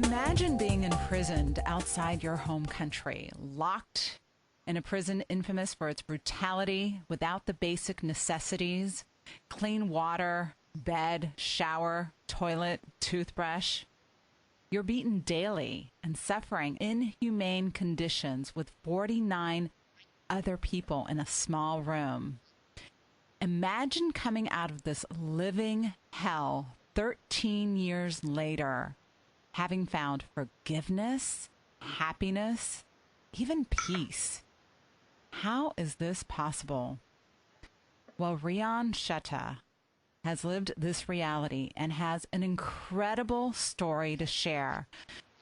Imagine being imprisoned outside your home country, locked in a prison infamous for its brutality, without the basic necessities, clean water, bed, shower, toilet, toothbrush. You're beaten daily and suffering inhumane conditions with 49 other people in a small room. Imagine coming out of this living hell 13 years later, having found forgiveness, happiness, even peace. How is this possible? Well, Reon Schutte has lived this reality and has an incredible story to share.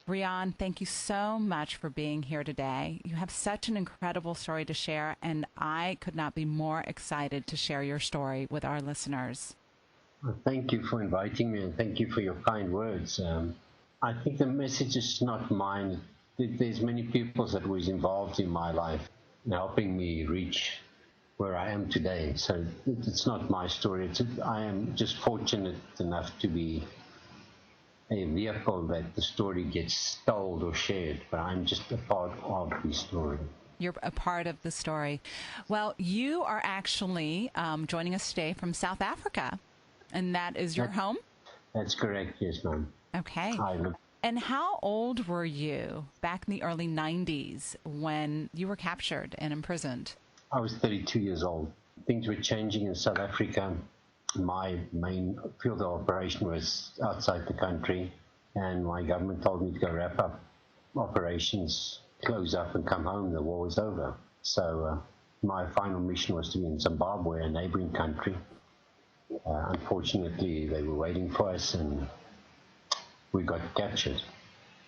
Reon, thank you so much for being here today. You have such an incredible story to share, and I could not be more excited to share your story with our listeners. Well, thank you for inviting me, and thank you for your kind words. I think the message is not mine. There's many people that was involved in my life in helping me reach where I am today. So it's not my story. I am just fortunate enough to be a vehicle that the story gets told or shared, but I'm just a part of the story. You're a part of the story. Well, you are actually joining us today from South Africa, and that is your home? That's correct, yes, ma'am. Okay. And how old were you back in the early 90s when you were captured and imprisoned? I was 32 years old. Things were changing in South Africa. My main field of operation was outside the country, and my government told me to go wrap up operations, close up, and come home. The war was over. So my final mission was to be in Zimbabwe, a neighboring country. Unfortunately, they were waiting for us, and we got captured.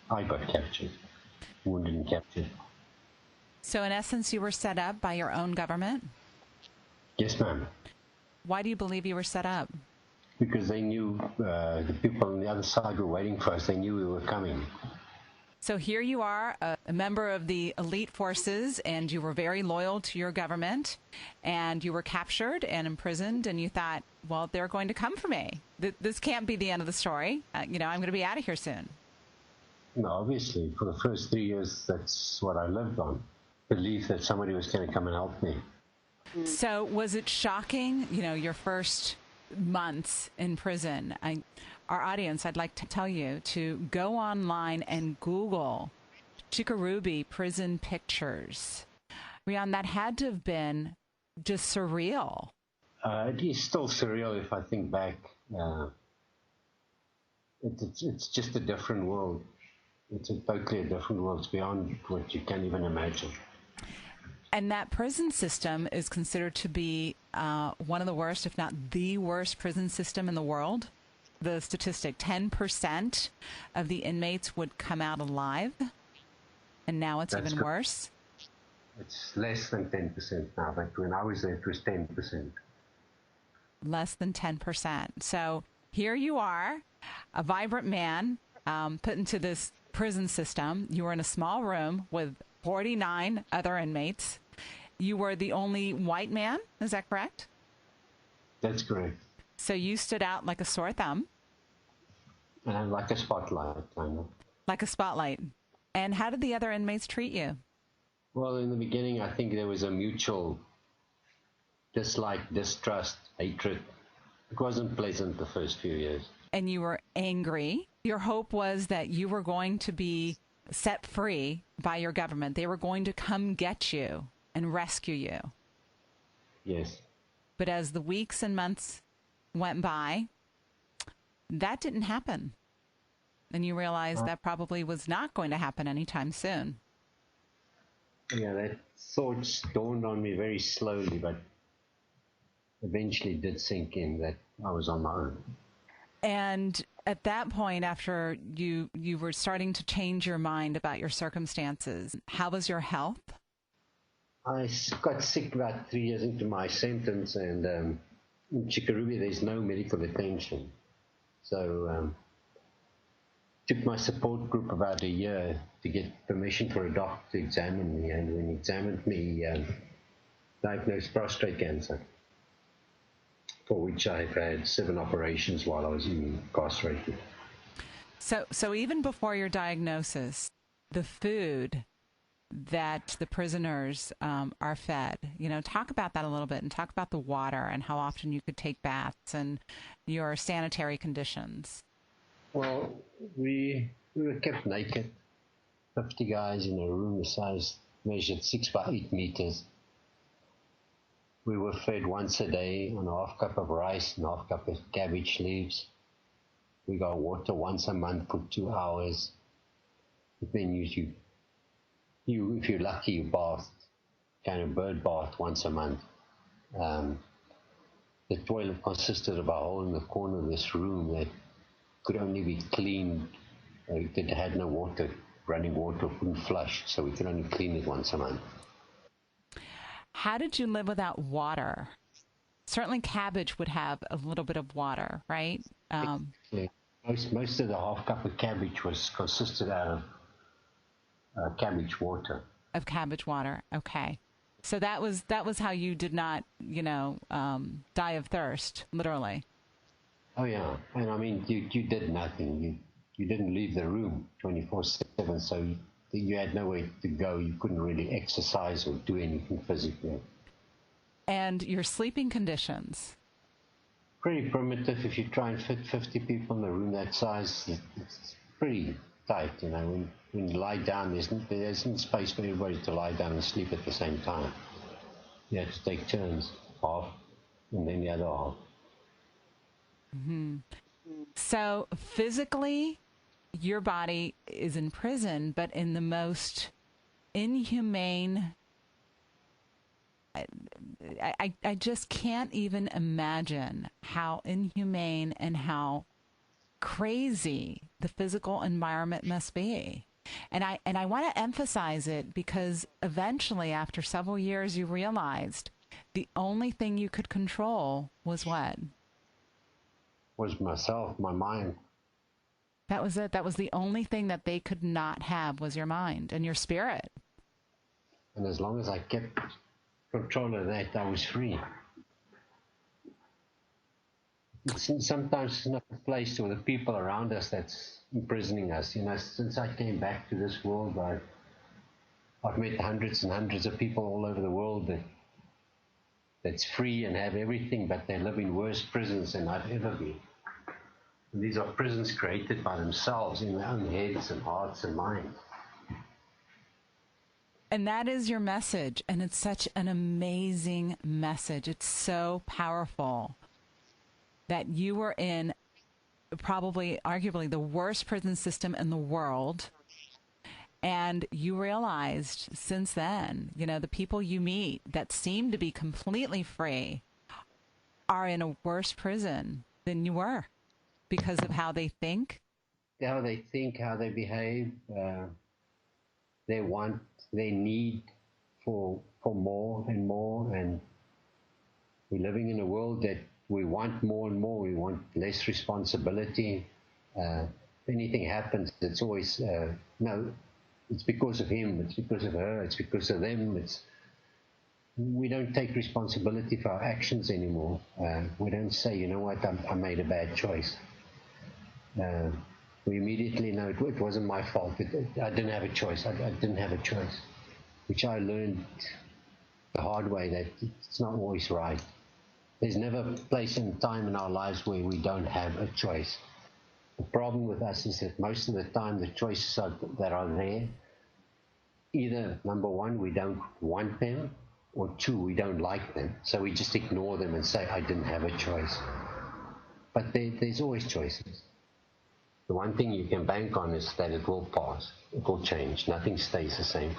I got captured, wounded and captured. So in essence, you were set up by your own government? Yes, ma'am. Why do you believe you were set up? Because they knew the people on the other side were waiting for us. They knew we were coming. So here you are, a member of the elite forces, and you were very loyal to your government, and you were captured and imprisoned, and you thought, well, they're going to come for me. This can't be the end of the story. I'm going to be out of here soon. No, obviously, for the first 3 years, that's what I lived on. Belief that somebody was going to come and help me. So was it shocking, your first months in prison? Our audience, I'd like to tell you to go online and Google Chikurubi prison pictures. Reon, that had to have been just surreal. It is still surreal if I think back. It's just a different world. It's a totally different world. It's beyond what you can even imagine. And that prison system is considered to be one of the worst, if not the worst prison system in the world. The statistic, 10% of the inmates would come out alive, and now it's even worse. It's less than 10% now, but when I was there, it was 10%. Less than 10%. So here you are, a vibrant man put into this prison system. You were in a small room with 49 other inmates. You were the only white man, is that correct? That's correct. So you stood out like a sore thumb. Like a spotlight, kind of. Like a spotlight. And how did the other inmates treat you? Well, in the beginning, I think there was a mutual dislike, distrust, hatred. It wasn't pleasant the first few years. And you were angry. Your hope was that you were going to be set free by your government. They were going to come get you and rescue you. Yes. But as the weeks and months went by, that didn't happen. And you realized that probably was not going to happen anytime soon. Yeah, that thought dawned on me very slowly, but eventually did sink in that I was on my own. And at that point, after you were starting to change your mind about your circumstances, how was your health? I got sick about 3 years into my sentence, and in Chikurubi there's no medical attention. So took my support group about a year to get permission for a doctor to examine me, and when he examined me, he diagnosed prostate cancer, for which I've had 7 operations while I was incarcerated. So even before your diagnosis, the food that the prisoners are fed, talk about that a little bit and talk about the water and how often you could take baths and your sanitary conditions. Well, we were kept naked, 50 guys in a room the size measured 6 by 8 meters. We were fed once a day on a half cup of rice and half cup of cabbage leaves. We got water once a month for 2 hours. But then if you're lucky, you bath, kind of bird bath once a month. Um, the toilet consisted of a hole in the corner of this room that could only be cleaned. It had no water, running water, couldn't flush, so we could only clean it once a month. How did you live without water? Certainly cabbage would have a little bit of water, right? Yeah. Most of the half cup of cabbage consisted out of cabbage water. Of cabbage water. Okay. So that was how you did not, die of thirst, literally. Oh yeah, and I mean, you did nothing. You didn't leave the room 24/7, so you had nowhere to go. You couldn't really exercise or do anything physically. And your sleeping conditions. Pretty primitive. If you try and fit 50 people in a room that size, it's pretty tight. When you lie down, there isn't space for everybody to lie down and sleep at the same time. You have to take turns, half, and then the other half. Mm-hmm. So physically, your body is in prison, but in the most inhumane. I just can't even imagine how inhumane and how crazy the physical environment must be. And I want to emphasize it because eventually, after several years, you realized the only thing you could control was what? Was myself, my mind. That was it. That was the only thing that they could not have was your mind and your spirit. And as long as I kept control of that, I was free. Sometimes it's not the place or the people around us that's imprisoning us. Since I came back to this world, I've met hundreds and hundreds of people all over the world that's free and have everything, but they live in worse prisons than I've ever been. And these are prisons created by themselves in their own heads and hearts and minds. And that is your message. And it's such an amazing message. It's so powerful that you were in probably, arguably, the worst prison system in the world. And you realized since then, the people you meet that seem to be completely free are in a worse prison than you were because of how they think. How they think, how they behave, their want, their need for more and more. And we're living in a world that we want more and more. We want less responsibility. If anything happens, it's always, no, it's because of him, it's because of her, it's because of them. We don't take responsibility for our actions anymore. We don't say, you know what, I made a bad choice. We immediately know it wasn't my fault. I didn't have a choice. I didn't have a choice, which I learned the hard way that it's not always right. There's never a place and time in our lives where we don't have a choice. The problem with us is that most of the time the choices that are there, either number one, we don't want them, or two, we don't like them. So we just ignore them and say, I didn't have a choice. But there's always choices. The one thing you can bank on is that it will pass. It will change. Nothing stays the same.